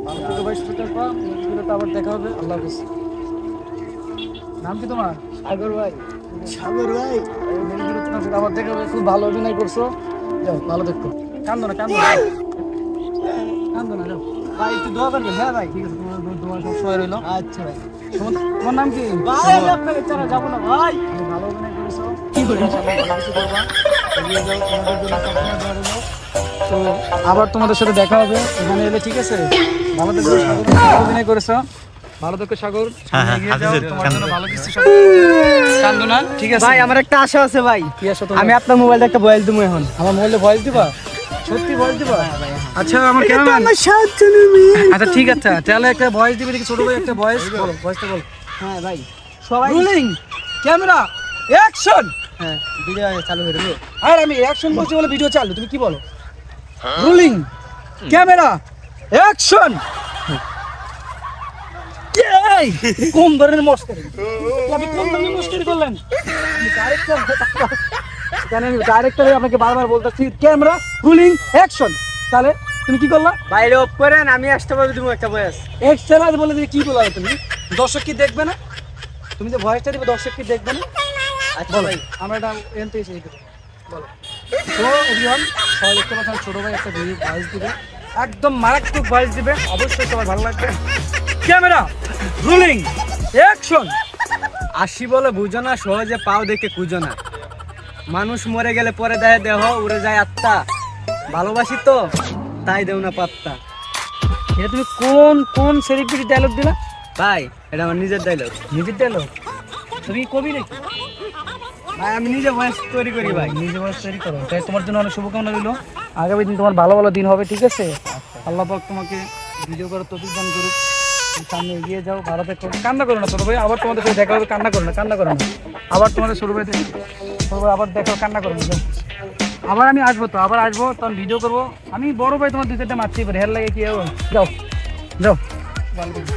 ভালো থেকে ভাই সুস্থ থাকবা, ভিডিওতে আবার দেখা হবে। আল্লাহ হাফেজ। নাম কি তোমার? সাগর ভাই। সাগর ভাই, এই ভিডিওতে তোমার সাথে আবার দেখা হবে। খুব ভালো অভিনয় করছো, যাও ভালো দেখো। কান্দো না, কান্দো না, কান্দো না, যাও ভাই একটু দোয়া করবেন। হ্যাঁ ভাই। ঠিক আছে, তোমার সব সময় রইলো। আচ্ছা ভাই। তোমার নাম কি? ভাই আমি আপনাকে ছাড়া যাবো না ভাই। তুমি ভালো অভিনয় করেছো, কি করে ভালো কিছু করবা, এগিয়ে যাও, তোমাদের জন্য সবসময় দোয়া রইলো। তো আবার তোমাদের সাথে দেখা হবে এখানে এলে, ঠিক আছে? ভালো থেকো সাগর, ভালো অভিনয় করেছো, ভালো থেকো সাগর, সামনে এগিয়ে যাও, তোমার জন্য ভালো কিছু সব। কান্দো না, ঠিক আছে? ভাই আমার একটা আশা আছে ভাই। কি আছো তোমার? আমি আপনার মোবাইলে একটা ভয়েস দেবো এখন। আমার মোবাইলে ভয়েস দিবা? সত্যি ভয়েস দিবা? আচ্ছা আমার ক্যামেরাম্যান, আচ্ছা ঠিক আছে, তাহলে একটা ভয়েস দিবে দেখি, ছোট ভাই একটা ভয়েস বলো, ভয়েসটা বলো। হ্যাঁ ভাই সবাই। Rolling camera action. হ্যাঁ ভিডিও চালু হয়ে গেল। আর আমি অ্যাকশন বলছি বলে ভিডিও চালু, তুমি কি বলো? Rolling camera action. এই কোন ধরনের মস্করি, আপনি কোন ধরনের মস্করি করলেন? ডাইরেক্টর হয়ে আপনাকে বারবার বলতেছি ক্যামেরা রোলিং অ্যাকশন, তাহলে তুমি কি করলা? বাইরে অফ করেন, আমি আসতে পারবো তুমি একটা ভয়েস। এক্সট্রা বলে দিলে কি বলা তুমি? দর্শক কি দেখবে না? তুমি যে ভয়েসটা দিবে দর্শক কি দেখবে না? আচ্ছা বলো, ভাই। আমরা এটা এনতে এসে বলো। তো এভরিওয়ান, সবাই দেখতে পাচ্ছেন ছোট ভাই একটা ভিডিও ভয়েস দিবে, একদম মারাত্মক ভয়েস দিবে, অবশ্যই সবার ভালো লাগবে। Camera rolling action. আসি বলে বুঝো না, সহজে পাও দেখে খুঁজো না। মানুষ মরে গেলে পরে দেয় দেহ, উড়ে যায় আত্মা। ভালোবাসি তো তাই দেও না পাত্তা। এটা তুমি কোন কোন সেলিব্রিটি ডায়লগ দিলা? ভাই এটা আমার নিজের ডায়লগ। নিজের ডায়লগ? তুমি কবি নাকি? ভাই আমি নিজে ভয়েস তৈরি করি ভাই। নিজে ভয়েস তৈরি করো, তাই তোমার জন্য অনেক শুভকামনা রইলো। আগামী দিন তোমার ভালো ভালো দিন হবে, ঠিক আছে? আল্লাহ পাক তোমাকে ভিডিও করার তৌফিক দান করুক। সামনে এগিয়ে যাও, ভালো থেকো, কান্না করো না ছোট ভাই, আবার তোমাদের সাথে দেখা হবে। কান্না করো না, কান্না করো না, আবার তোমাদের ছোট ভাই আবার দেখো, কান্না করো না, যাও। আবার আমি আসবো, তো আবার আসবো, তখন ভিডিও করবো। আমি বড় ভাই তোমার 2-4টা মারতেই পারি, হেয়ার লাগে কি হবে, যাও যাও ভালো থেকো।